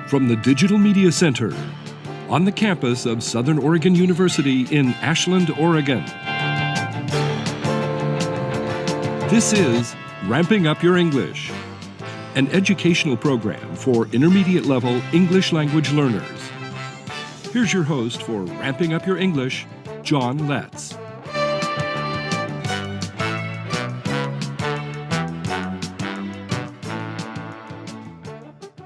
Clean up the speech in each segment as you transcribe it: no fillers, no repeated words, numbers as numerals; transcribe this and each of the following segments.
From the Digital Media Center, on the campus of Southern Oregon University in Ashland, Oregon. This is Ramping Up Your English, an educational program for intermediate level English language learners. Here's your host for Ramping Up Your English, John Letts.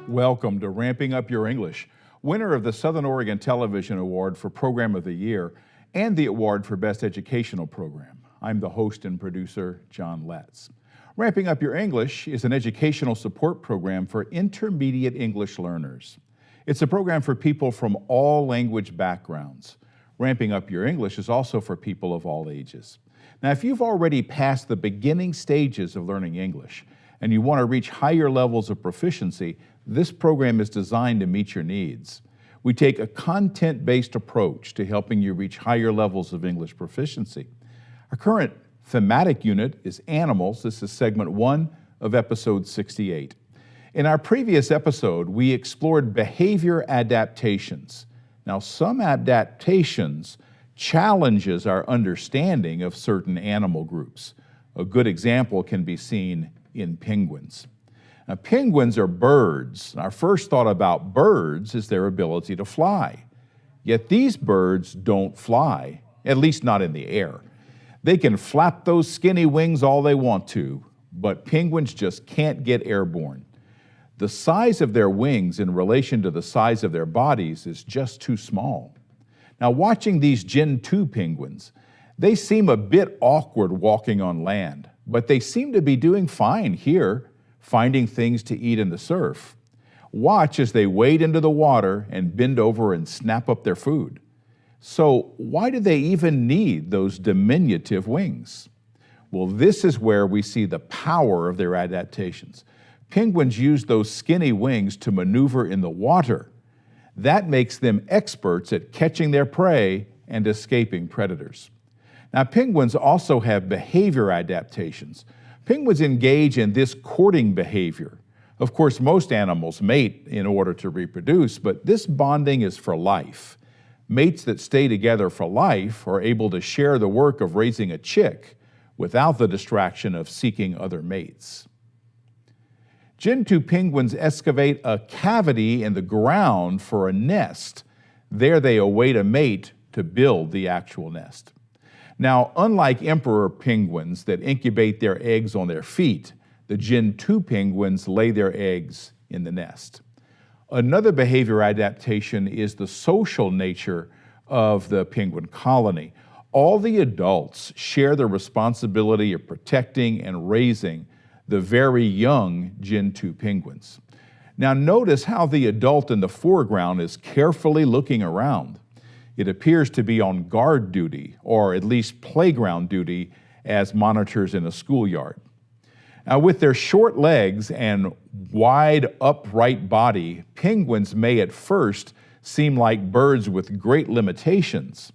Welcome to Ramping Up Your English, winner of the Southern Oregon Television Award for Program of the Year and the award for Best Educational Program. I'm the host and producer, John Letts. Ramping Up Your English is an educational support program for intermediate English learners. It's a program for people from all language backgrounds. Ramping Up Your English is also for people of all ages. Now, if you've already passed the beginning stages of learning English and you want to reach higher levels of proficiency, this program is designed to meet your needs. We take a content-based approach to helping you reach higher levels of English proficiency. Our current thematic unit is animals. This is segment 1 of episode 68. In our previous episode, we explored behavior adaptations. Now, some adaptations challenges our understanding of certain animal groups. A good example can be seen in penguins. Now, penguins are birds. Our first thought about birds is their ability to fly. Yet these birds don't fly, at least not in the air. They can flap those skinny wings all they want to, but penguins just can't get airborne. The size of their wings in relation to the size of their bodies is just too small. Now, watching these Gen 2 penguins, they seem a bit awkward walking on land, but they seem to be doing fine here, finding things to eat in the surf. Watch as they wade into the water and bend over and snap up their food. So why do they even need those diminutive wings? Well, this is where we see the power of their adaptations. Penguins use those skinny wings to maneuver in the water. That makes them experts at catching their prey and escaping predators. Now, penguins also have behavior adaptations. Penguins engage in this courting behavior. Of course, most animals mate in order to reproduce, but this bonding is for life. Mates that stay together for life are able to share the work of raising a chick without the distraction of seeking other mates. Gen 2 penguins excavate a cavity in the ground for a nest. There they await a mate to build the actual nest. Now, unlike emperor penguins that incubate their eggs on their feet, the Gen 2 penguins lay their eggs in the nest. Another behavior adaptation is the social nature of the penguin colony. All the adults share the responsibility of protecting and raising the very young Gen 2 penguins. Now, notice how the adult in the foreground is carefully looking around. It appears to be on guard duty, or at least playground duty, as monitors in a schoolyard. Now, with their short legs and wide upright body, penguins may at first seem like birds with great limitations.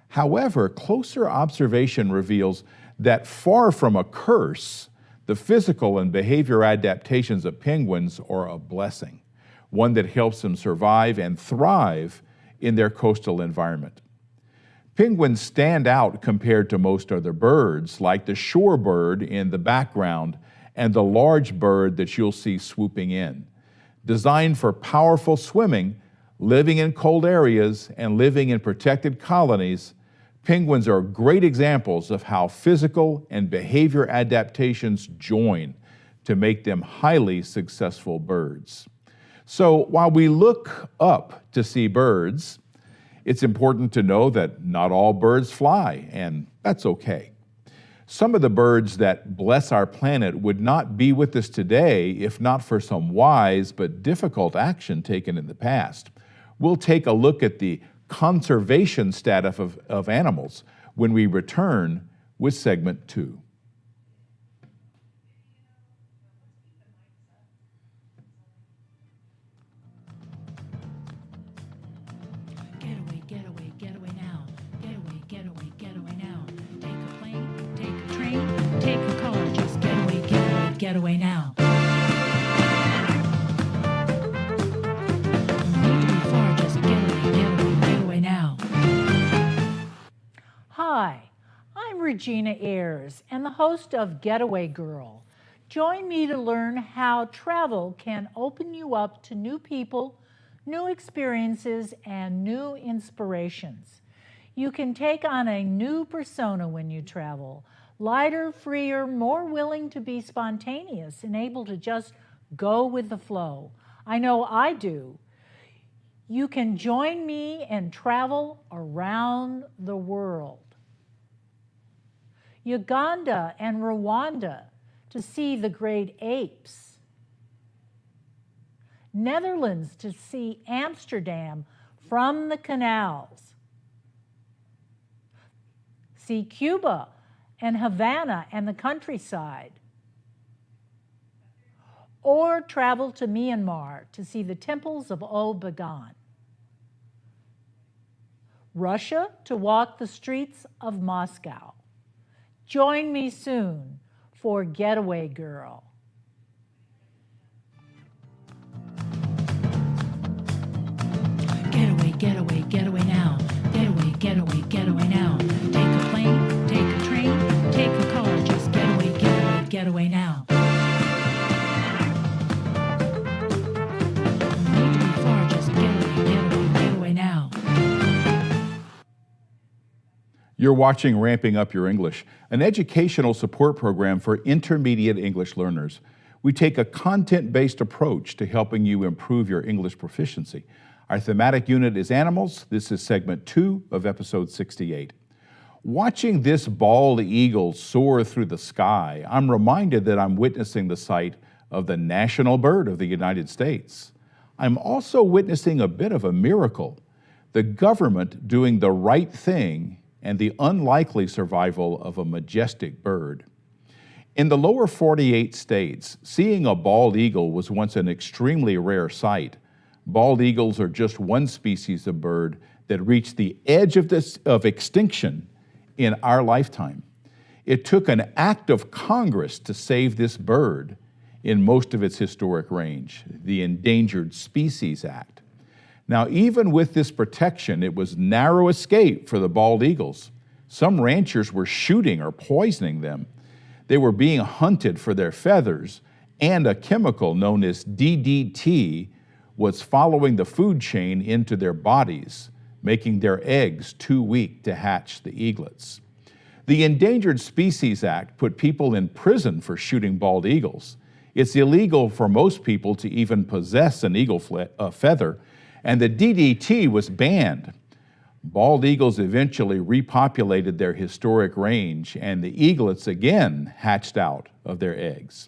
However, closer observation reveals that far from a curse, the physical and behavior adaptations of penguins are a blessing, one that helps them survive and thrive in their coastal environment. Penguins stand out compared to most other birds, like the shorebird in the background and the large bird that you'll see swooping in. Designed for powerful swimming, living in cold areas, and living in protected colonies, penguins are great examples of how physical and behavior adaptations join to make them highly successful birds. So while we look up to see birds, it's important to know that not all birds fly, and that's okay. Some of the birds that bless our planet would not be with us today if not for some wise but difficult action taken in the past. We'll take a look at the conservation status of animals when we return with segment 2. Getaway now. Regina Ayers and the host of Getaway Girl. Join me to learn how travel can open you up to new people, new experiences, and new inspirations. You can take on a new persona when you travel, lighter, freer, more willing to be spontaneous and able to just go with the flow. I know I do. You can join me and travel around the world. Uganda and Rwanda to see the great apes. Netherlands to see Amsterdam from the canals. See Cuba and Havana and the countryside. Or travel to Myanmar to see the temples of Old Bagan. Russia to walk the streets of Moscow. Join me soon for Getaway Girl. Getaway, getaway, getaway now. Getaway, getaway, getaway now. Take a plane, take a train, take a car. Just getaway, getaway, getaway now. No need to be far, just getaway, getaway, getaway now. You're watching Ramping Up Your English, an educational support program for intermediate English learners. We take a content-based approach to helping you improve your English proficiency. Our thematic unit is animals. This is segment 2 of episode 68. Watching this bald eagle soar through the sky, I'm reminded that I'm witnessing the sight of the national bird of the United States. I'm also witnessing a bit of a miracle, the government doing the right thing and the unlikely survival of a majestic bird. In the lower 48 states, seeing a bald eagle was once an extremely rare sight. Bald eagles are just one species of bird that reached the edge of extinction in our lifetime. It took an act of Congress to save this bird in most of its historic range, the Endangered Species Act. Now, even with this protection, it was narrow escape for the bald eagles. Some ranchers were shooting or poisoning them. They were being hunted for their feathers, and a chemical known as DDT was following the food chain into their bodies, making their eggs too weak to hatch the eaglets. The Endangered Species Act put people in prison for shooting bald eagles. It's illegal for most people to even possess an eagle feather, and the DDT was banned. Bald eagles eventually repopulated their historic range, and the eaglets again hatched out of their eggs.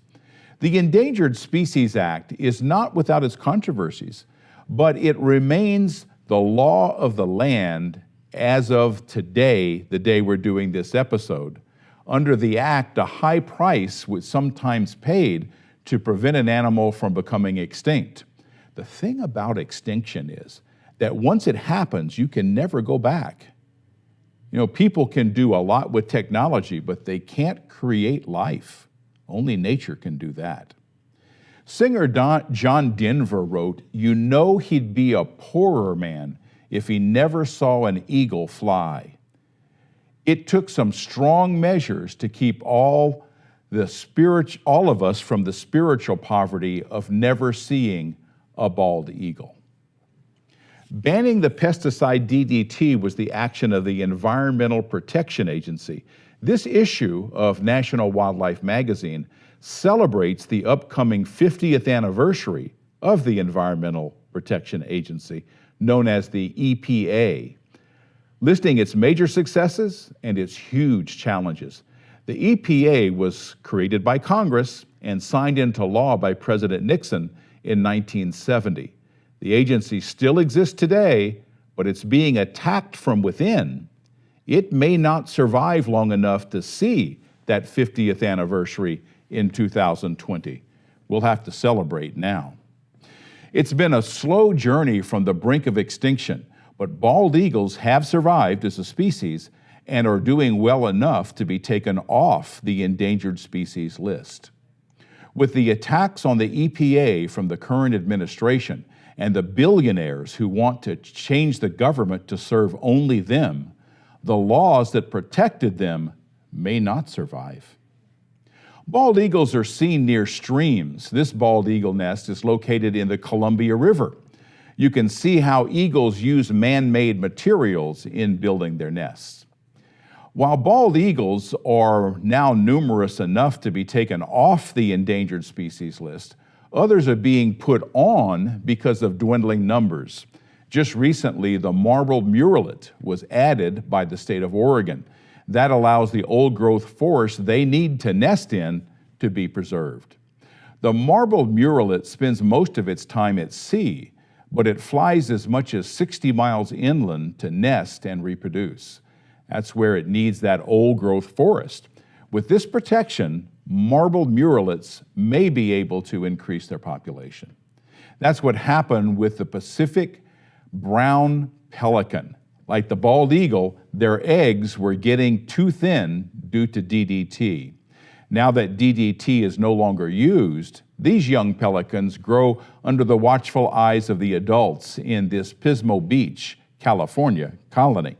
The Endangered Species Act is not without its controversies, but it remains the law of the land as of today, the day we're doing this episode. Under the Act, a high price was sometimes paid to prevent an animal from becoming extinct. The thing about extinction is that once it happens, you can never go back. You know, people can do a lot with technology, but they can't create life. Only nature can do that. Singer John Denver wrote, "You know he'd be a poorer man if he never saw an eagle fly." It took some strong measures to keep all of us from the spiritual poverty of never seeing a bald eagle. Banning the pesticide DDT was the action of the Environmental Protection Agency. This issue of National Wildlife Magazine celebrates the upcoming 50th anniversary of the Environmental Protection Agency, known as the EPA, listing its major successes and its huge challenges. The EPA was created by Congress and signed into law by President Nixon in 1970. The agency still exists today, but it's being attacked from within. It may not survive long enough to see that 50th anniversary in 2020. We'll have to celebrate now. It's been a slow journey from the brink of extinction, but bald eagles have survived as a species and are doing well enough to be taken off the endangered species list. With the attacks on the EPA from the current administration and the billionaires who want to change the government to serve only them, the laws that protected them may not survive. Bald eagles are seen near streams. This bald eagle nest is located in the Columbia River. You can see how eagles use man-made materials in building their nests. While bald eagles are now numerous enough to be taken off the endangered species list, others are being put on because of dwindling numbers. Just recently, the marbled murrelet was added by the state of Oregon. That allows the old-growth forest they need to nest in to be preserved. The marbled murrelet spends most of its time at sea, but it flies as much as 60 miles inland to nest and reproduce. That's where it needs that old-growth forest. With this protection, marbled murrelets may be able to increase their population. That's what happened with the Pacific brown pelican. Like the bald eagle, their eggs were getting too thin due to DDT. Now that DDT is no longer used, these young pelicans grow under the watchful eyes of the adults in this Pismo Beach, California colony.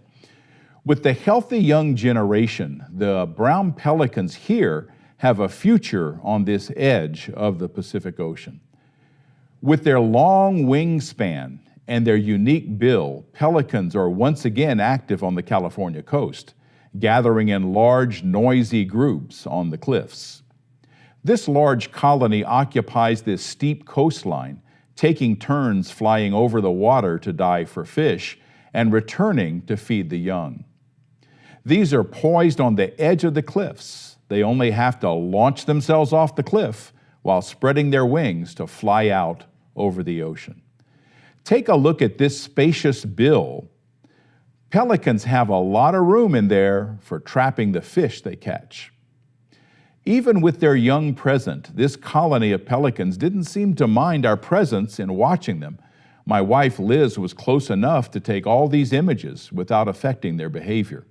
With the healthy young generation, the brown pelicans here have a future on this edge of the Pacific Ocean. With their long wingspan and their unique bill, pelicans are once again active on the California coast, gathering in large, noisy groups on the cliffs. This large colony occupies this steep coastline, taking turns flying over the water to dive for fish and returning to feed the young. These are poised on the edge of the cliffs. They only have to launch themselves off the cliff while spreading their wings to fly out over the ocean. Take a look at this spacious bill. Pelicans have a lot of room in there for trapping the fish they catch. Even with their young present, this colony of pelicans didn't seem to mind our presence in watching them. My wife Liz was close enough to take all these images without affecting their behavior.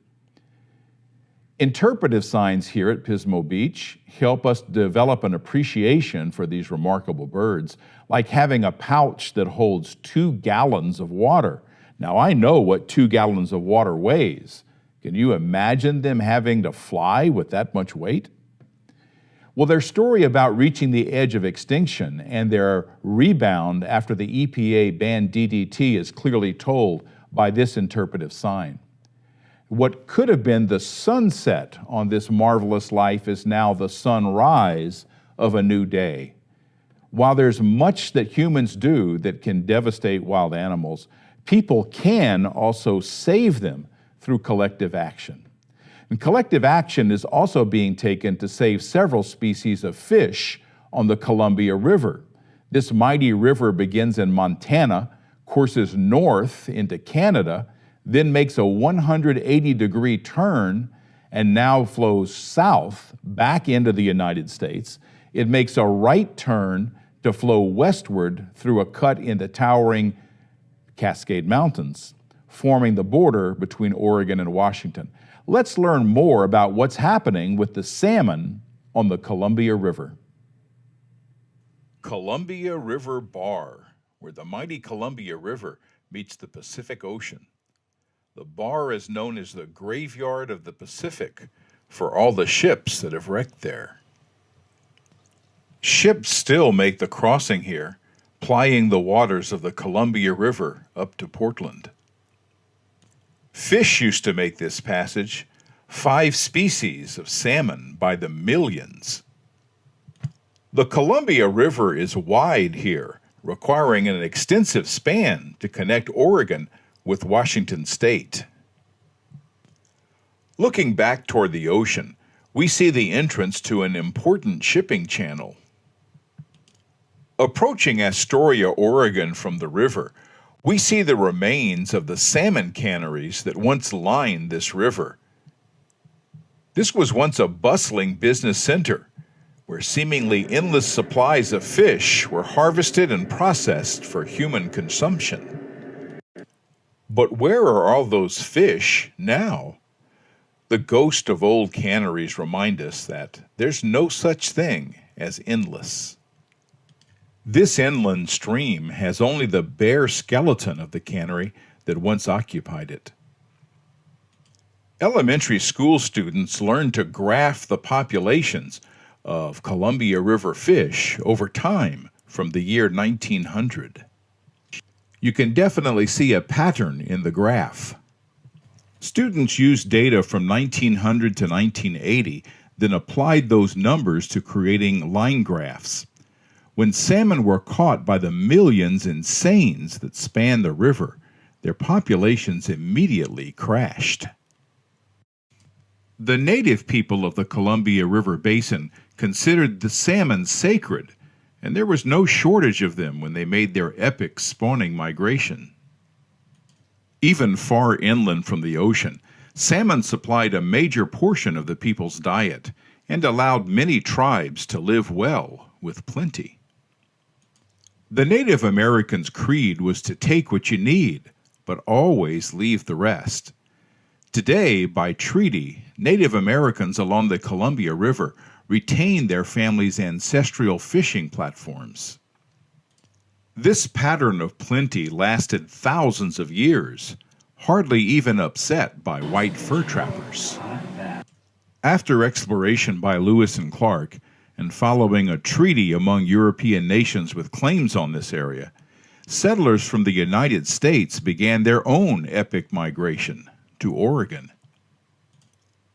Interpretive signs here at Pismo Beach help us develop an appreciation for these remarkable birds, like having a pouch that holds 2 gallons of water. Now, I know what 2 gallons of water weighs. Can you imagine them having to fly with that much weight? Well, their story about reaching the edge of extinction and their rebound after the EPA banned DDT is clearly told by this interpretive sign. What could have been the sunset on this marvelous life is now the sunrise of a new day. While there's much that humans do that can devastate wild animals, people can also save them through collective action. And collective action is also being taken to save several species of fish on the Columbia River. This mighty river begins in Montana, courses north into Canada, then makes a 180-degree turn and now flows south back into the United States. It makes a right turn to flow westward through a cut in the towering Cascade Mountains, forming the border between Oregon and Washington. Let's learn more about what's happening with the salmon on the Columbia River. Columbia River Bar, where the mighty Columbia River meets the Pacific Ocean. The bar is known as the graveyard of the Pacific for all the ships that have wrecked there. Ships still make the crossing here, plying the waters of the Columbia River up to Portland. Fish used to make this passage, 5 species of salmon by the millions. The Columbia River is wide here, requiring an extensive span to connect Oregon with Washington State. Looking back toward the ocean, we see the entrance to an important shipping channel. Approaching Astoria, Oregon from the river, we see the remains of the salmon canneries that once lined this river. This was once a bustling business center, where seemingly endless supplies of fish were harvested and processed for human consumption. But where are all those fish now? The ghost of old canneries remind us that there's no such thing as endless. This inland stream has only the bare skeleton of the cannery that once occupied it. Elementary school students learn to graph the populations of Columbia River fish over time from the year 1900. You can definitely see a pattern in the graph. Students used data from 1900 to 1980, then applied those numbers to creating line graphs. When salmon were caught by the millions in seines that span the river, their populations immediately crashed. The native people of the Columbia River Basin considered the salmon sacred, and there was no shortage of them when they made their epic spawning migration. Even far inland from the ocean, salmon supplied a major portion of the people's diet and allowed many tribes to live well with plenty. The Native Americans' creed was to take what you need, but always leave the rest. Today, by treaty, Native Americans along the Columbia River retain their families' ancestral fishing platforms. This pattern of plenty lasted thousands of years, hardly even upset by white fur trappers. After exploration by Lewis and Clark, and following a treaty among European nations with claims on this area, settlers from the United States began their own epic migration to Oregon.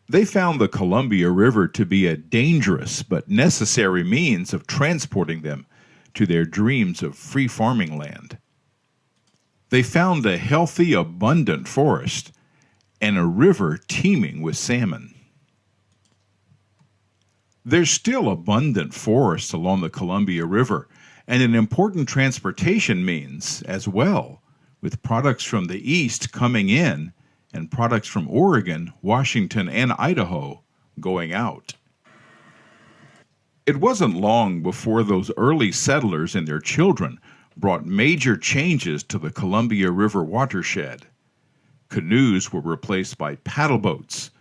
They found the Columbia River to be a dangerous but necessary means of transporting them to their dreams of free farming land. They found a healthy, abundant forest and a river teeming with salmon. There's still abundant forests along the Columbia River and an important transportation means as well, with products from the east coming in and products from Oregon, Washington, and Idaho going out. It wasn't long before those early settlers and their children brought major changes to the Columbia River watershed. Canoes were replaced by paddle boats,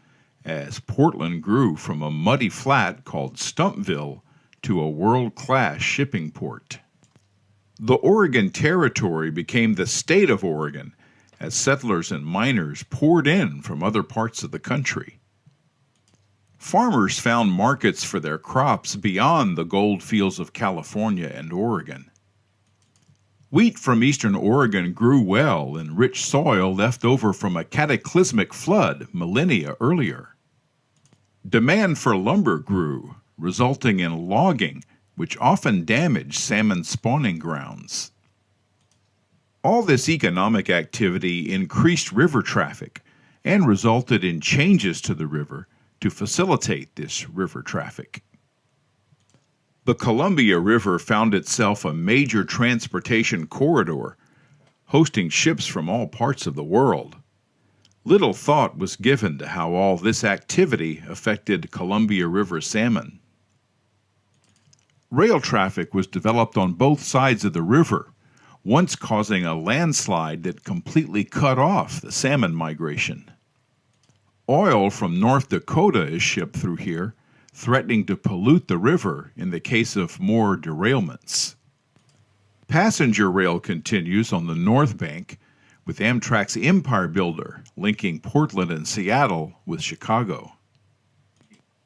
as Portland grew from a muddy flat called Stumpville to a world-class shipping port. The Oregon Territory became the state of Oregon as settlers and miners poured in from other parts of the country. Farmers found markets for their crops beyond the gold fields of California and Oregon. Wheat from eastern Oregon grew well in rich soil left over from a cataclysmic flood millennia earlier. Demand for lumber grew, resulting in logging, which often damaged salmon spawning grounds. All this economic activity increased river traffic and resulted in changes to the river to facilitate this river traffic. The Columbia River found itself a major transportation corridor, hosting ships from all parts of the world. Little thought was given to how all this activity affected Columbia River salmon. Rail traffic was developed on both sides of the river, once causing a landslide that completely cut off the salmon migration. Oil from North Dakota is shipped through here, threatening to pollute the river in the case of more derailments. Passenger rail continues on the north bank, with Amtrak's Empire Builder linking Portland and Seattle with Chicago.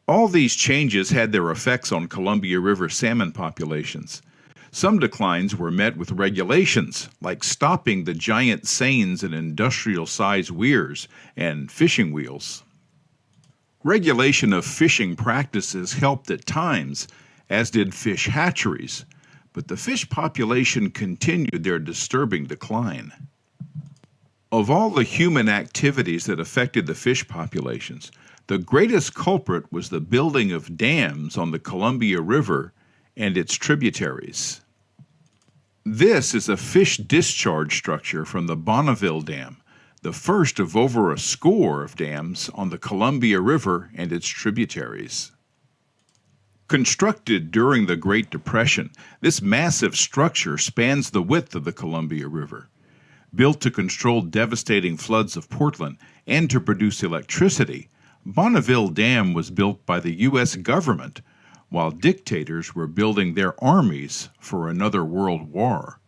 All these changes had their effects on Columbia River salmon populations. Some declines were met with regulations, like stopping the giant seines and industrial-sized weirs and fishing wheels. Regulation of fishing practices helped at times, as did fish hatcheries, but the fish population continued their disturbing decline. Of all the human activities that affected the fish populations, the greatest culprit was the building of dams on the Columbia River and its tributaries. This is a fish discharge structure from the Bonneville Dam, the first of over a score of dams on the Columbia River and its tributaries. Constructed during the Great Depression, this massive structure spans the width of the Columbia River. Built to control devastating floods of Portland and to produce electricity, Bonneville Dam was built by the U.S. government while dictators were building their armies for another world war.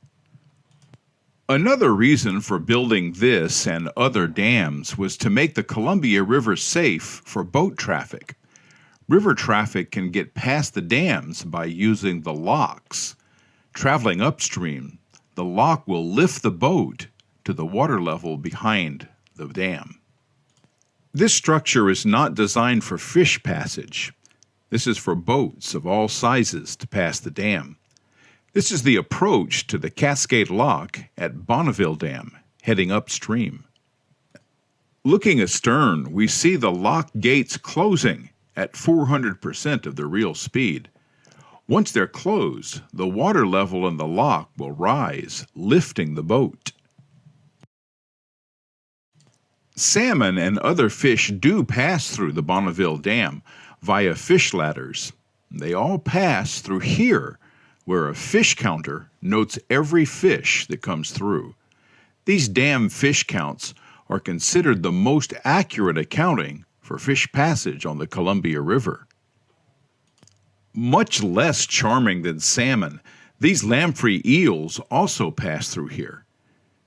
Another reason for building this and other dams was to make the Columbia River safe for boat traffic. River traffic can get past the dams by using the locks. Traveling upstream, the lock will lift the boat to the water level behind the dam. This structure is not designed for fish passage. This is for boats of all sizes to pass the dam. This is the approach to the Cascade Lock at Bonneville Dam, heading upstream. Looking astern, we see the lock gates closing at 400% of their real speed. Once they're closed, the water level in the lock will rise, lifting the boat. Salmon and other fish do pass through the Bonneville Dam via fish ladders. They all pass through here, where a fish counter notes every fish that comes through. These dam fish counts are considered the most accurate accounting for fish passage on the Columbia River. Much less charming than salmon, these lamprey eels also pass through here.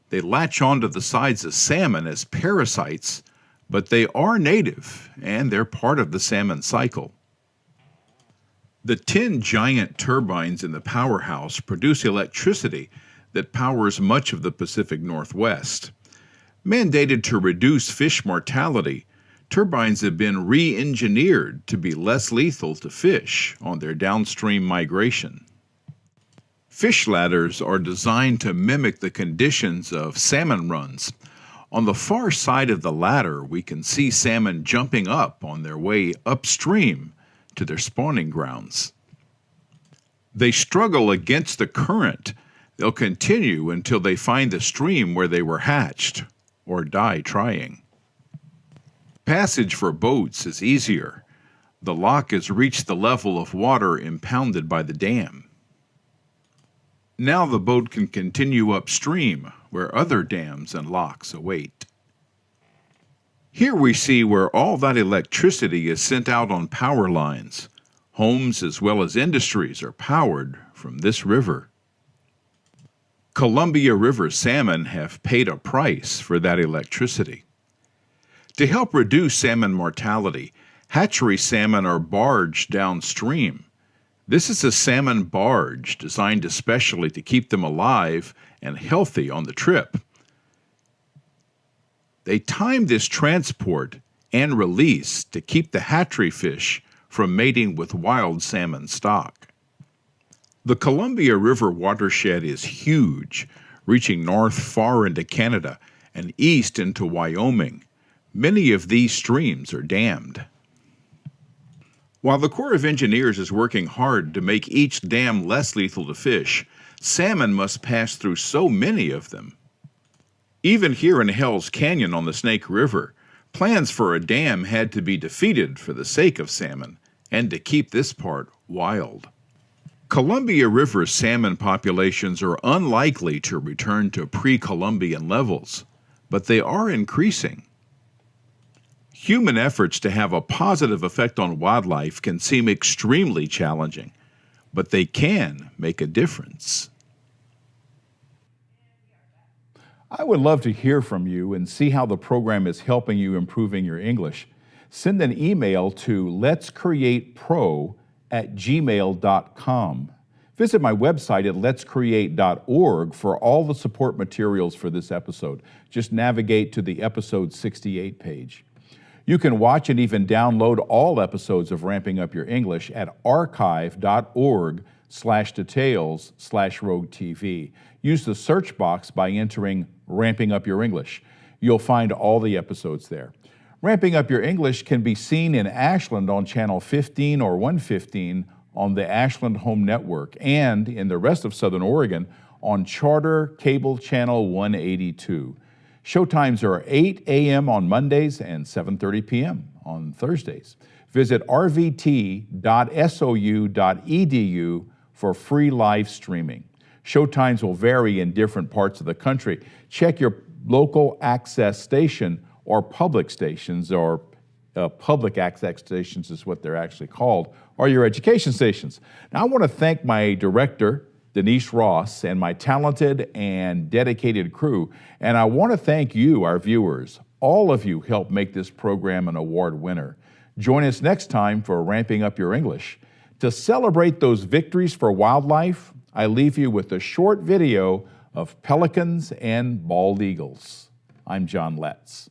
They latch onto the sides of salmon as parasites, but they are native and they're part of the salmon cycle. The 10 giant turbines in the powerhouse produce electricity that powers much of the Pacific Northwest. Mandated to reduce fish mortality, turbines have been re-engineered to be less lethal to fish on their downstream migration. Fish ladders are designed to mimic the conditions of salmon runs. On the far side of the ladder, we can see salmon jumping up on their way upstream to their spawning grounds. They struggle against the current. They'll continue until they find the stream where they were hatched, or die trying. Passage for boats is easier. The lock has reached the level of water impounded by the dam. Now the boat can continue upstream, where other dams and locks await. Here we see where all that electricity is sent out on power lines. Homes as well as industries are powered from this river. Columbia River salmon have paid a price for that electricity. To help reduce salmon mortality, hatchery salmon are barged downstream. This is a salmon barge designed especially to keep them alive and healthy on the trip. They time this transport and release to keep the hatchery fish from mating with wild salmon stock. The Columbia River watershed is huge, reaching north far into Canada and east into Wyoming. Many of these streams are dammed. While the Corps of Engineers is working hard to make each dam less lethal to fish, salmon must pass through so many of them. Even here in Hell's Canyon on the Snake River, plans for a dam had to be defeated for the sake of salmon and to keep this part wild. Columbia River salmon populations are unlikely to return to pre-Columbian levels, but they are increasing. Human efforts to have a positive effect on wildlife can seem extremely challenging, but they can make a difference. I would love to hear from you and see how the program is helping you improving your English. Send an email to letscreatepro@gmail.com. Visit my website at letscreate.org for all the support materials for this episode. Just navigate to the episode 68 page. You can watch and even download all episodes of Ramping Up Your English at archive.org/details/Rogue TV. Use the search box by entering Ramping Up Your English. You'll find all the episodes there. Ramping Up Your English can be seen in Ashland on Channel 15 or 115 on the Ashland Home Network and in the rest of Southern Oregon on Charter Cable Channel 182. Showtimes are 8 a.m. on Mondays and 7:30 p.m. on Thursdays. Visit rvt.sou.edu for free live streaming. Showtimes will vary in different parts of the country. Check your local access station or public stations, or public access stations is what they're actually called, or your education stations. Now I want to thank my director, Denise Ross, and my talented and dedicated crew. And I want to thank you, our viewers. All of you helped make this program an award winner. Join us next time for Ramping Up Your English. To celebrate those victories for wildlife, I leave you with a short video of pelicans and bald eagles. I'm John Letts.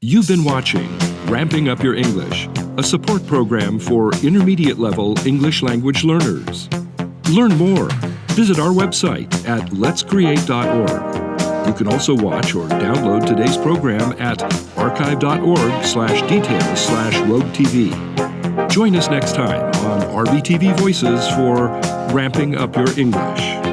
You've been watching Ramping Up Your English, a support program for intermediate level English language learners. Learn more. Visit our website at letscreate.org. You can also watch or download today's program at archive.org/details/roguetv. Join us next time on RBTV Voices for Ramping Up Your English.